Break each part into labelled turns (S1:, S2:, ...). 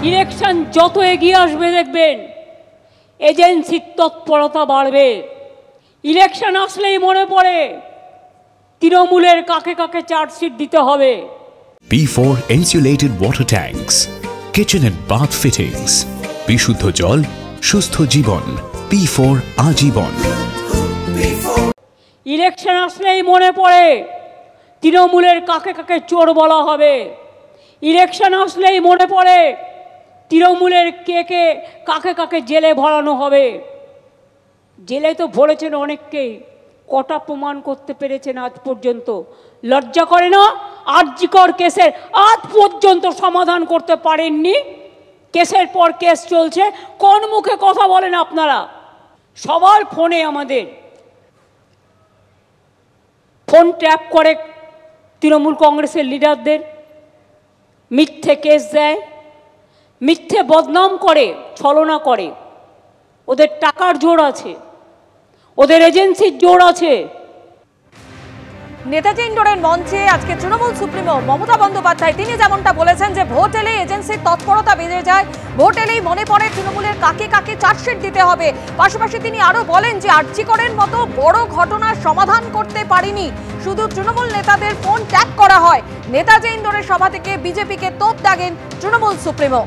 S1: Election যত এগিয়ে আসবে দেখবেন এজেন্সির তৎপরতা বাড়বে। ইলেকশন আসলেই মনে পড়ে তৃণমূলের কাকে কাকে চার্জশিট দিতে হবে।
S2: P4 insulated water tanks, kitchen and bath fittings, বিশুদ্ধ জল, সুস্থ জীবন, P4 আজীবন।
S1: ইলেকশন আসলেই মনে পড়ে তৃণমূলের কাকে কাকে চোর বলা হবে। ইলেকশন আসলেই মনে পড়ে তৃণমূলের কাকে কাকে জেলে ভরানো হবে। জেলে তো ভরেছেন অনেককেই, কটা প্রমাণ করতে পেরেছেন আজ পর্যন্ত? লজ্জা করে না? আরজিকর কেসের আজ পর্যন্ত সমাধান করতে পারেননি। কেসের পর কেস চলছে, কোন মুখে কথা বলেন আপনারা? সবার ফোনে আমাদের ফোন ট্যাপ করে তৃণমূল কংগ্রেসের লিডারদের, মিথ্যে কেস দেয়, মিথ্যে বদনাম করে, ছলনা করে। ওদের টাকার জোর আছে, ওদের এজেন্সির জোর আছে।
S3: নেতাজি ইন্ডোরের মঞ্চে আজকে তৃণমূল সুপ্রিমো মমতা বন্দ্যোপাধ্যায় তিনি যেমনটা বলেছেন যে ভোট এলেই এজেন্সির তৎপরতা বেড়ে যায়, ভোট এলেই মনে পড়ে তৃণমূলের কাকে কাকে চার্জশিট দিতে হবে। পাশাপাশি তিনি আরো বলেন যে আরজিকরের মতো বড় ঘটনার সমাধান করতে পারিনি, শুধু তৃণমূল নেতাদের ফোন ট্যাপ করা হয়। নেতাজি ইন্ডোরের সভা থেকে বিজেপিকে তোপ দাগেন তৃণমূল সুপ্রিমো।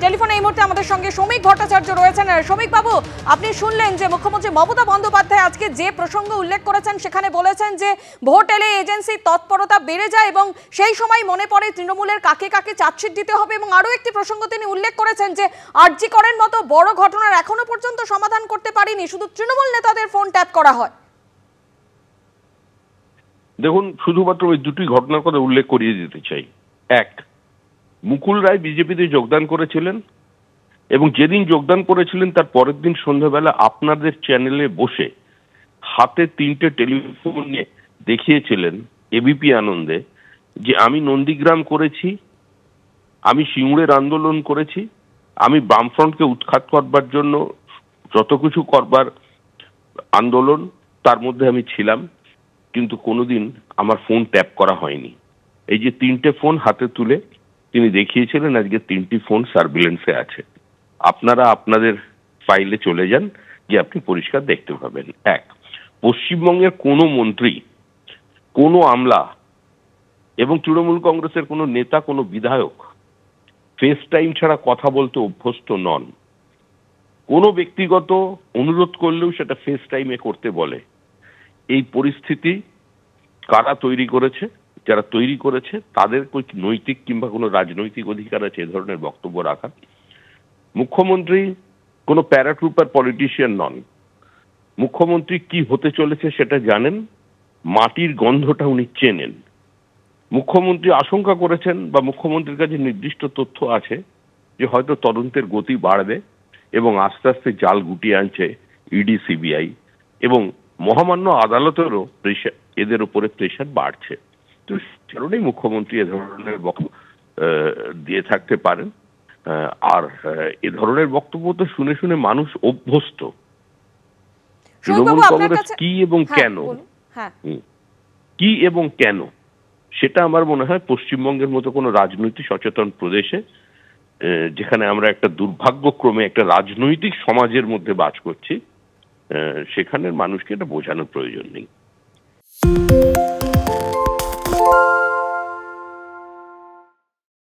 S3: টেলিফোনে এই মুহূর্তে আমাদের সঙ্গে শ্রমিক ভট্টাচার্য রয়েছেন। শ্রমিক বাবু, আপনি শুনলেন যে মুখ্যমন্ত্রী মমতা বন্দ্যোপাধ্যায় আজকে যে প্রসঙ্গ উল্লেখ করেছেন, সেখানে বলেছেন যে ভোট এলে এজেন্সির তৎপরতা বেড়ে যায় এবং সেই সময় মনে পড়ে তৃণমূলের কাকে কাকে চার্জশিট দিতে হবে। এবং আরও একটি প্রসঙ্গ তিনি উল্লেখ করেছেন যে আরজিকরের মতো বড় ঘটনার এখনো পর্যন্ত সমাধান করতে পারিনি, শুধু তৃণমূল নেতাদের ফোন ট্যাপ করা হয়।
S4: দেখুন, শুধুমাত্র ওই দুটি ঘটনার কথা উল্লেখ করিয়ে দিতে চাই। এক, মুকুল রায় বিজেপিতে যোগদান করেছিলেন এবং যেদিন যোগদান করেছিলেন তার পরের দিন সন্ধ্যাবেলা আপনাদের চ্যানেলে বসে হাতে 3টে টেলিফোন নিয়ে দেখিয়েছিলেন এবিপি আনন্দে যে আমি নন্দীগ্রাম করেছি, আমি সিঙ্গুরের আন্দোলন করেছি, আমি বামফ্রন্টকে উৎখাত করবার জন্য যত কিছু করবার আন্দোলন তার মধ্যে আমি ছিলাম, কিন্তু কোনোদিন আমার ফোন ট্যাপ করা হয়নি। এই যে 3টে ফোন হাতে তুলে তিনি দেখিয়েছিলেন, আজকে 3টি ফোন সার্ভিলেন্সে আছে। আপনারা আপনাদের ফাইলে চলে যান, যে আপনি পরিষ্কার দেখতে পাবেন। এক, পশ্চিমবঙ্গের কোনো মন্ত্রী, কোনো আমলা এবং তৃণমূল কংগ্রেসের কোনো নেতা, কোনো বিধায়ক ফেস টাইম ছাড়া কথা বলতে অভ্যস্ত নন। কোনো ব্যক্তিগত অনুরোধ করলেও সেটা ফেস টাইমে করতে বলে। এই পরিস্থিতি কারা তৈরি করেছে? যারা তৈরি করেছে তাদের নৈতিক কিংবা কোনো রাজনৈতিক অধিকার আছে এ ধরনের বক্তব্য রাখার? মুখ্যমন্ত্রী কোনো প্যারাট্রুপার পলিটিশিয়ান নন। মুখ্যমন্ত্রী কি হতে চলেছে সেটা জানেন, মাটির গন্ধটা উনি চেনেন। মুখ্যমন্ত্রী আশঙ্কা করেছেন বা মুখ্যমন্ত্রীর কাছে নির্দিষ্ট তথ্য আছে যে হয়তো তদন্তের গতি বাড়বে এবং আস্তে আস্তে জাল গুটিয়ে আনছে ইডি, সিবিআই এবং মহামান্য আদালতেরও এদের উপরে প্রেশার বাড়ছে। তো কারণেই মুখ্যমন্ত্রী এ ধরনের বক্তব্য দিয়ে থাকতে পারেন। আর এ ধরনের বক্তব্য তো শুনে শুনে মানুষ অভ্যস্ত। তৃণমূল কংগ্রেস কি এবং কেন, কি এবং কেন সেটা আমার মনে হয় পশ্চিমবঙ্গের মতো কোনো রাজনৈতিক সচেতন প্রদেশে, যেখানে আমরা একটা দুর্ভাগ্যক্রমে একটা রাজনৈতিক সমাজের মধ্যে বাস করছি, সেখানের মানুষকে এটা বোঝানোর প্রয়োজন নেই।